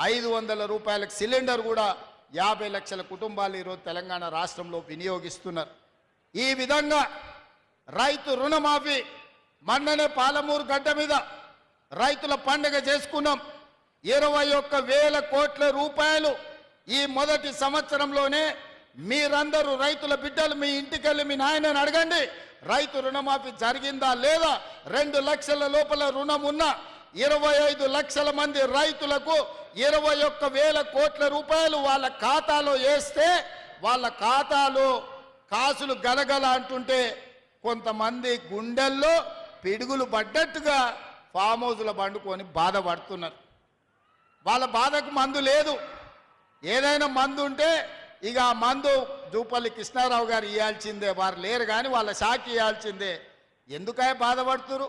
500 రూపాయలకు సిలిండర్ కూడా 50 లక్షల కుటుంబాలు ఈరోజు తెలంగాణ రాష్ట్రంలో వినియోగిస్తున్నారు. ఈ విధంగా రైతు రుణమాఫీ మొన్ననే పాలమూరు గడ్డ మీద రైతుల పండుగ చేసుకున్నాం. 21,000 కోట్ల రూపాయలు ఈ మొదటి సంవత్సరంలోనే. మీరందరూ రైతుల బిడ్డలు మీ ఇంటికెళ్ళి మీ నాయనని అడగండి, రైతు రుణమాఫీ జరిగిందా లేదా. 2 లక్షల లోపల రుణం ఉన్న 25 లక్షల మంది రైతులకు 21,000 కోట్ల రూపాయలు వాళ్ళ ఖాతాలో వేస్తే వాళ్ళ ఖాతాలో కాసులు గలగల అంటుంటే కొంతమంది గుండెల్లో పిడుగులు పడ్డట్టుగా ఫామ్ హౌస్లో పండుకొని బాధపడుతున్నారు. వాళ్ళ బాధకు మందు లేదు. ఏదైనా మందు ఉంటే ఇక ఆ మందు జూపల్లి కృష్ణారావు గారు ఇవ్వాల్సిందే, వారు లేరు కానీ వాళ్ళ శాఖ ఇవ్వాల్సిందే. ఎందుకై బాధపడుతురు?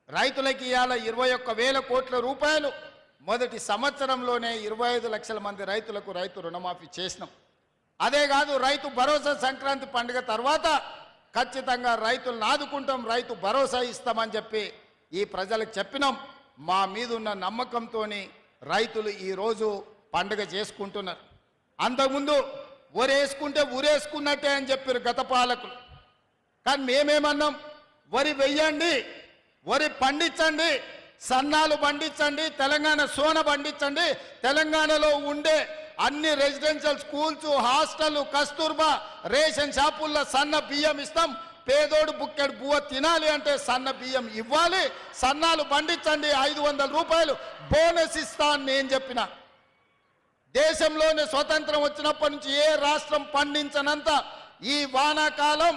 రైతులకి ఇవాళ 21,000 కోట్ల రూపాయలు మొదటి సంవత్సరంలోనే 25 లక్షల మంది రైతులకు రైతు రుణమాఫీ చేసినాం. అదే కాదు, రైతు భరోసా సంక్రాంతి పండుగ తర్వాత ఖచ్చితంగా రైతులను ఆదుకుంటాం, రైతు భరోసా ఇస్తామని చెప్పి ఈ ప్రజలకు చెప్పినాం. మా మీద ఉన్న నమ్మకంతో రైతులు ఈరోజు పండుగ చేసుకుంటున్నారు. అంతకుముందు వరేసుకుంటే ఊరేసుకున్నట్టే అని చెప్పారు గత పాలకులు. కానీ మేమేమన్నాం, వరి వెయ్యండి, వరి పండించండి, సన్నాలు పండించండి, తెలంగాణ సోన పండించండి, తెలంగాణలో ఉండే అన్ని residential schools, hostel, Kasturba ration షాపుల్లో సన్న బియ్యం ఇస్తాం. పేదోడు బుక్కెడు బువ్వ తినాలి అంటే సన్న బియ్యం ఇవ్వాలి, సన్నాలు పండించండి, 500 రూపాయలు బోనస్ ఇస్తా అని నేను చెప్పిన. దేశంలోనే స్వతంత్రం వచ్చినప్పటి నుంచి ఏ రాష్ట్రం పండించనంత ఈ వానాకాలం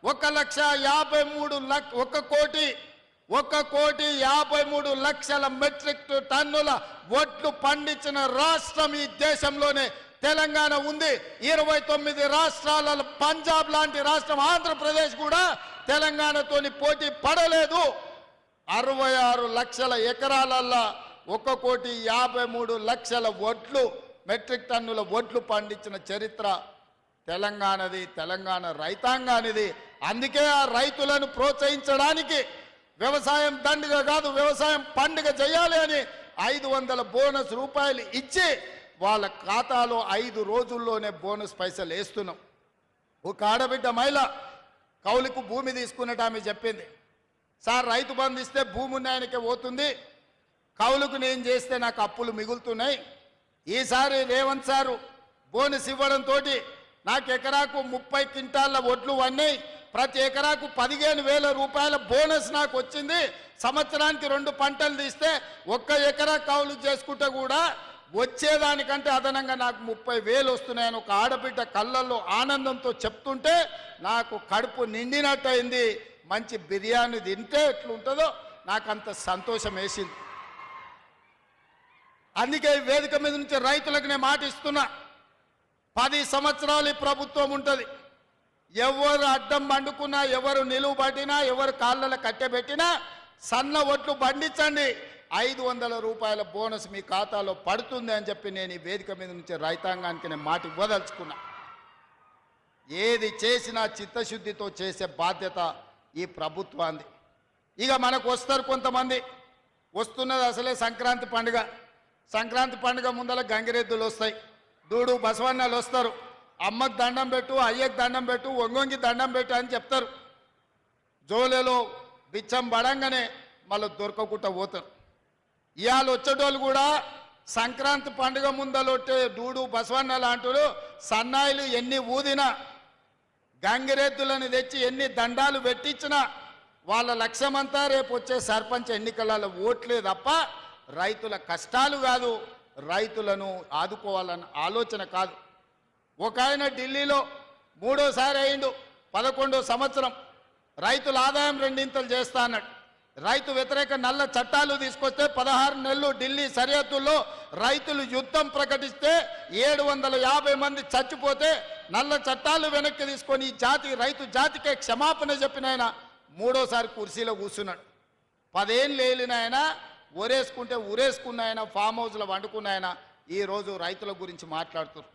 1,53,00,000 మెట్రిక్ టన్నుల వడ్లు పండించిన రాష్ట్రం ఈ దేశంలోనే తెలంగాణ ఉంది. 29 రాష్ట్రాల పంజాబ్ లాంటి రాష్ట్రం ఆంధ్రప్రదేశ్ కూడా తెలంగాణతోని పోటీ పడలేదు. 66 లక్షల ఎకరాలల్లో 1,53,00,000 వడ్లు మెట్రిక్ టన్నుల వడ్లు పండించిన చరిత్ర తెలంగాణది, తెలంగాణ రైతాంగానిది. అందుకే ఆ రైతులను ప్రోత్సహించడానికి వ్యవసాయం దండుగ కాదు, వ్యవసాయం పండుగ చేయాలి అని 500 బోనస్ రూపాయలు ఇచ్చి వాళ్ళ ఖాతాలో 5 రోజుల్లోనే బోనస్ పైసలు వేస్తున్నాం. ఒక ఆడబిడ్డ మహిళ కౌలుకు భూమి తీసుకున్నట్టు ఆమె చెప్పింది, సార్ రైతు బంధు ఇస్తే భూమి ఉన్నాయనికే పోతుంది, కౌలుకు నేను చేస్తే నాకు అప్పులు మిగులుతున్నాయి. ఈసారి రేవంత్ సారు బోనస్ ఇవ్వడంతో నాకు ఎకరాకు 30 క్వింటాళ్ళ వడ్లు అన్నాయి, ప్రతి ఎకరాకు 15,000 రూపాయల బోనస్ నాకు వచ్చింది. సంవత్సరానికి 2 పంటలు తీస్తే 1 ఎకరా కౌలు చేసుకుంటే కూడా వచ్చేదానికంటే అదనంగా నాకు 30,000 వస్తున్నాయని ఒక ఆడబిడ్డ కళ్ళల్లో ఆనందంతో చెప్తుంటే నాకు కడుపు నిండినట్టు అయింది. మంచి బిర్యానీ తింటే ఎట్లుంటుందో నాకు అంత సంతోషం వేసింది. అందుకే ఈ వేదిక మీద నుంచి రైతులకు నేను మాట ఇస్తున్నా, 10 సంవత్సరాలు ఈ ప్రభుత్వం ఉంటుంది. ఎవరు అడ్డం పండుకున్నా, ఎవరు నిలువు పట్టినా, ఎవరు కాళ్ళలో కట్టెబెట్టినా సన్న ఒట్లు పండించండి, 500 రూపాయల బోనస్ మీ ఖాతాలో పడుతుంది అని చెప్పి నేను ఈ వేదిక మీద నుంచి రైతాంగానికి నేను మాట ఇవ్వదలుచుకున్నా. ఏది చేసినా చిత్తశుద్ధితో చేసే బాధ్యత ఈ ప్రభుత్వాన్ని. ఇక మనకు వస్తారు కొంతమంది, వస్తున్నది అసలే సంక్రాంతి పండుగ. సంక్రాంతి పండుగ ముందర గంగిరెద్దులు వస్తాయి, దూడు బసవన్నలు వస్తారు, అమ్మకు దండం పెట్టు, అయ్యకు దండం పెట్టు, ఒంగొంగి దండం పెట్టు అని చెప్తారు. జోలేలో బిచ్చం పడంగానే మళ్ళీ దొరకకుండా పోతారు. ఇవాళ వచ్చేటోళ్ళు కూడా సంక్రాంతి పండుగ ముందలొట్టే దూడు బసవన్న లాంటి సన్నాయిలు ఎన్ని ఊదినా, గంగిరెద్దులను తెచ్చి ఎన్ని దండాలు పెట్టించినా వాళ్ళ లక్ష్యమంతా రేపు వచ్చే సర్పంచ్ ఎన్నికలలో ఓట్లే తప్ప రైతుల కష్టాలు కాదు, రైతులను ఆదుకోవాలన్న ఆలోచన కాదు. ఒక ఆయన ఢిల్లీలో 3వ అయిండు, 11వ సంవత్సరం రైతుల ఆదాయం 2 చేస్తా అన్నాడు. రైతు వ్యతిరేక నల్ల చట్టాలు తీసుకొస్తే 16 నెలలు ఢిల్లీ సరిహద్దుల్లో రైతులు యుద్ధం ప్రకటిస్తే 750 మంది చచ్చిపోతే నల్ల చట్టాలు వెనక్కి తీసుకొని ఈ రైతు జాతికే క్షమాపణ చెప్పిన ఆయన 3వసారి కుర్చీలో కూర్చున్నాడు. 10 ఏళ్ళు ఏలిన ఆయన ఊరేసుకుంటే ఊరేసుకున్న ఆయన, ఫామ్ హౌస్లో వండుకున్న ఆయన ఈరోజు రైతుల గురించి మాట్లాడుతున్నారు.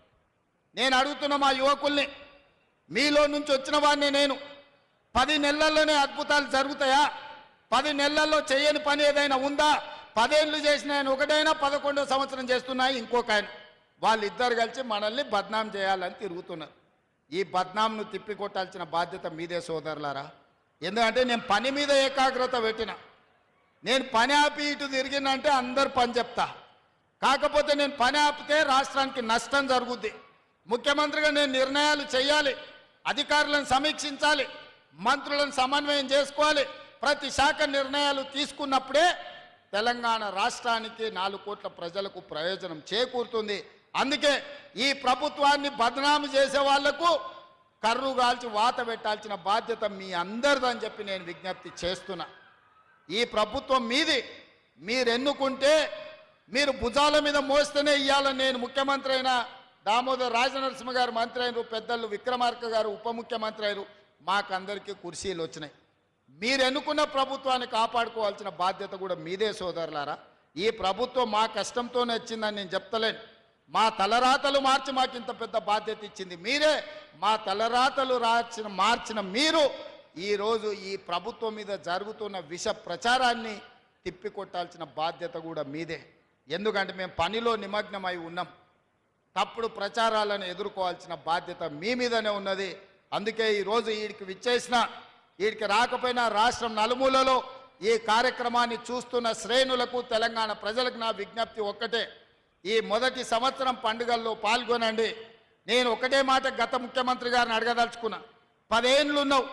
నేను అడుగుతున్న మా యువకుల్ని, మీలో నుంచి వచ్చిన వాడిని నేను, 10 నెలల్లోనే అద్భుతాలు జరుగుతాయా? 10 నెలల్లో చేయని పని ఏదైనా ఉందా? 10 ఏళ్ళు చేసిన ఆయన ఒకటైనా 11వ సంవత్సరం చేస్తున్నాయి ఇంకొక ఆయన. వాళ్ళిద్దరు కలిసి మనల్ని బద్నాం చేయాలని తిరుగుతున్నారు. ఈ బద్నాంను తిప్పికొట్టాల్సిన బాధ్యత మీదే సోదరులారా. ఎందుకంటే నేను పని మీద ఏకాగ్రత పెట్టిన, నేను పని ఆపి ఇటు తిరిగినంటే అందరు పని చెప్తా. కాకపోతే నేను పని ఆపితే రాష్ట్రానికి నష్టం జరుగుద్ది. ముఖ్యమంత్రిగా నేను నిర్ణయాలు చేయాలి, అధికారులను సమీక్షించాలి, మంత్రులను సమన్వయం చేసుకోవాలి. ప్రతి శాఖ నిర్ణయాలు తీసుకున్నప్పుడే తెలంగాణ రాష్ట్రానికి 4 కోట్ల ప్రజలకు ప్రయోజనం చేకూరుతుంది. అందుకే ఈ ప్రభుత్వాన్ని బదనాము చేసే వాళ్లకు కర్రు గాల్చి వాత పెట్టాల్సిన బాధ్యత మీ అందరిదని చెప్పి నేను విజ్ఞప్తి చేస్తున్నా. ఈ ప్రభుత్వం మీది, మీరు ఎన్నుకుంటే మీరు భుజాల మీద మోస్తేనే ఇవ్వాలని నేను ముఖ్యమంత్రి అయినా, దామోదర్ రాజనరసింహ గారు మంత్రి అయినారు, పెద్దలు విక్రమార్క గారు ఉప ముఖ్యమంత్రి అయినారు, మాకందరికీ కుర్చీలు వచ్చినాయి. మీరు ఎన్నుకున్న ప్రభుత్వాన్ని కాపాడుకోవాల్సిన బాధ్యత కూడా మీదే సోదరులారా. ఈ ప్రభుత్వం మా కష్టంతోనే వచ్చిందని నేను చెప్తలేను. మా తలరాతలు మార్చి మాకు ఇంత పెద్ద బాధ్యత ఇచ్చింది మీరే. మా తలరాతలు మార్చిన మీరు ఈరోజు ఈ ప్రభుత్వం మీద జరుగుతున్న విష ప్రచారాన్ని తిప్పికొట్టాల్సిన బాధ్యత కూడా మీదే. ఎందుకంటే మేము పనిలో నిమగ్నమై ఉన్నాం. తప్పుడు ప్రచారాలను ఎదుర్కోవాల్సిన బాధ్యత మీ మీదనే ఉన్నది. అందుకే ఈరోజు వీడికి రాకపోయినా రాష్ట్రం నలుమూలలో ఈ కార్యక్రమాన్ని చూస్తున్న శ్రేణులకు, తెలంగాణ ప్రజలకు నా విజ్ఞప్తి ఒక్కటే, ఈ మొదటి సంవత్సరం పండుగల్లో పాల్గొనండి. నేను ఒకటే మాట గత ముఖ్యమంత్రి గారిని అడగదలుచుకున్నా. 10 ఏళ్ళు ఉన్నావు,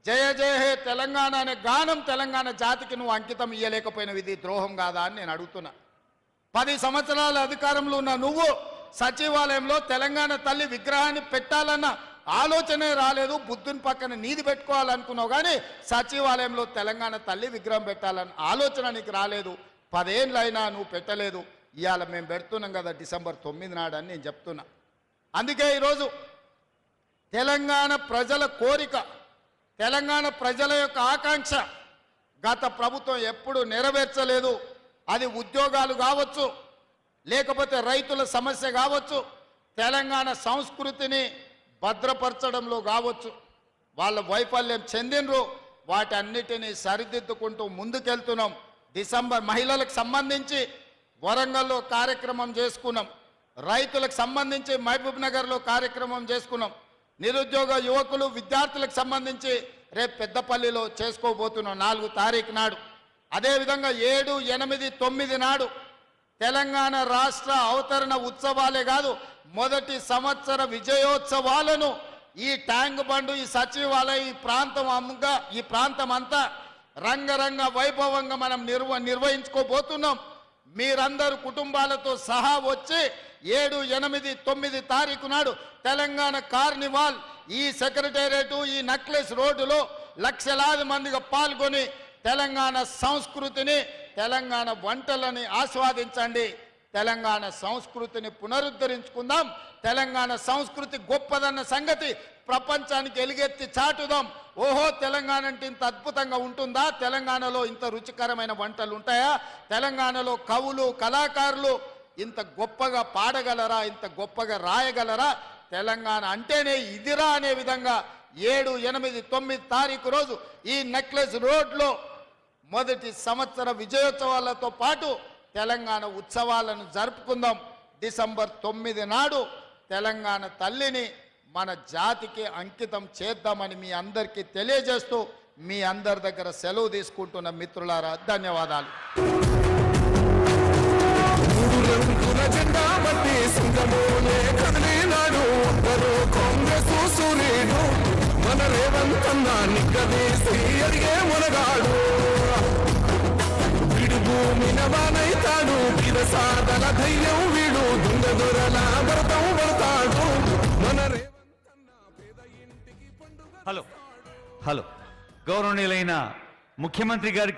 జయ జయ హే తెలంగాణ అనే గానం తెలంగాణ జాతికి నువ్వు అంకితం ఇయ్యలేకపోయినవి, ఇది ద్రోహం కాదా అని నేను అడుగుతున్నా. 10 సంవత్సరాల అధికారంలో ఉన్న నువ్వు సచివాలయంలో తెలంగాణ తల్లి విగ్రహాన్ని పెట్టాలన్న ఆలోచనే రాలేదు. బుద్ధుని పక్కన నీది పెట్టుకోవాలనుకున్నావు, కానీ సచివాలయంలో తెలంగాణ తల్లి విగ్రహం పెట్టాలన్న ఆలోచన నీకు రాలేదు. 10 ఏళ్ళైనా నువ్వు పెట్టలేదు. ఇవాళ మేము పెడుతున్నాం కదా డిసెంబర్ 9 నాడు అని నేను చెప్తున్నా. అందుకే ఈరోజు తెలంగాణ ప్రజల కోరిక, తెలంగాణ ప్రజల యొక్క ఆకాంక్ష గత ప్రభుత్వం ఎప్పుడు నెరవేర్చలేదు. అది ఉద్యోగాలు కావచ్చు, లేకపోతే రైతుల సమస్య కావచ్చు, తెలంగాణ సంస్కృతిని భద్రపరచడంలో కావచ్చు, వాళ్ళ వైఫల్యం చెందినరు. వాటన్నిటినీ సరిదిద్దుకుంటూ ముందుకెళ్తున్నాం. డిసెంబర్ మహిళలకు సంబంధించి వరంగల్లో కార్యక్రమం చేసుకున్నాం, రైతులకు సంబంధించి మహబూబ్ నగర్లో కార్యక్రమం చేసుకున్నాం, నిరుద్యోగ యువకులు విద్యార్థులకు సంబంధించి రేపు పెద్దపల్లిలో చేసుకోబోతున్నాం 4 తారీఖు నాడు. అదేవిధంగా 7, 8, 9 నాడు తెలంగాణ రాష్ట్ర అవతరణ ఉత్సవాలే కాదు, మొదటి సంవత్సర విజయోత్సవాలను ఈ ట్యాంక్ బండు, ఈ సచివాలయం, ఈ ప్రాంతం అంతా రంగరంగ వైభవంగా మనం నిర్వహించుకోబోతున్నాం. మీరందరూ కుటుంబాలతో సహా వచ్చి 7, 8, 9 తారీఖు నాడు తెలంగాణ కార్నివాల్ ఈ సెక్రటేరియట్, ఈ నెక్లెస్ రోడ్డులో లక్షలాది మందిగా పాల్గొని తెలంగాణ సంస్కృతిని, తెలంగాణ వంటలని ఆస్వాదించండి. తెలంగాణ సంస్కృతిని పునరుద్ధరించుకుందాం. తెలంగాణ సంస్కృతి గొప్పదన్న సంగతి ప్రపంచానికి ఎలుగెత్తి చాటుదాం. ఓహో, తెలంగాణ అంటే ఇంత అద్భుతంగా ఉంటుందా? తెలంగాణలో ఇంత రుచికరమైన వంటలు ఉంటాయా? తెలంగాణలో కవులు, కళాకారులు ఇంత గొప్పగా పాడగలరా? ఇంత గొప్పగా రాయగలరా? తెలంగాణ అంటేనే ఇదిరా అనే విధంగా 7, 8, 9 తారీఖు రోజు ఈ నెక్లెస్ రోడ్లో మొదటి సంవత్సర విజయోత్సవాలతో పాటు తెలంగాణ ఉత్సవాలను జరుపుకుందాం. డిసెంబర్ 9 నాడు తెలంగాణ తల్లిని మన జాతికి అంకితం చేద్దామని మీ అందరికీ తెలియజేస్తూ మీ అందరి దగ్గర సెలవు తీసుకుంటున్న మిత్రులారా, ధన్యవాదాలు. మన రేవంతన్నా నిగ్గదీసి అడిగే మునగాడు, వీడు భూమి నవానైతాడు, విరసాదల ధైర్యం వీడు, దుంగ దొరల భరతం పడతాడు. మన రేవంతన్నా పేద ఇంటికి పండుగ. హలో గౌరవనీయులైన ముఖ్యమంత్రి గారికి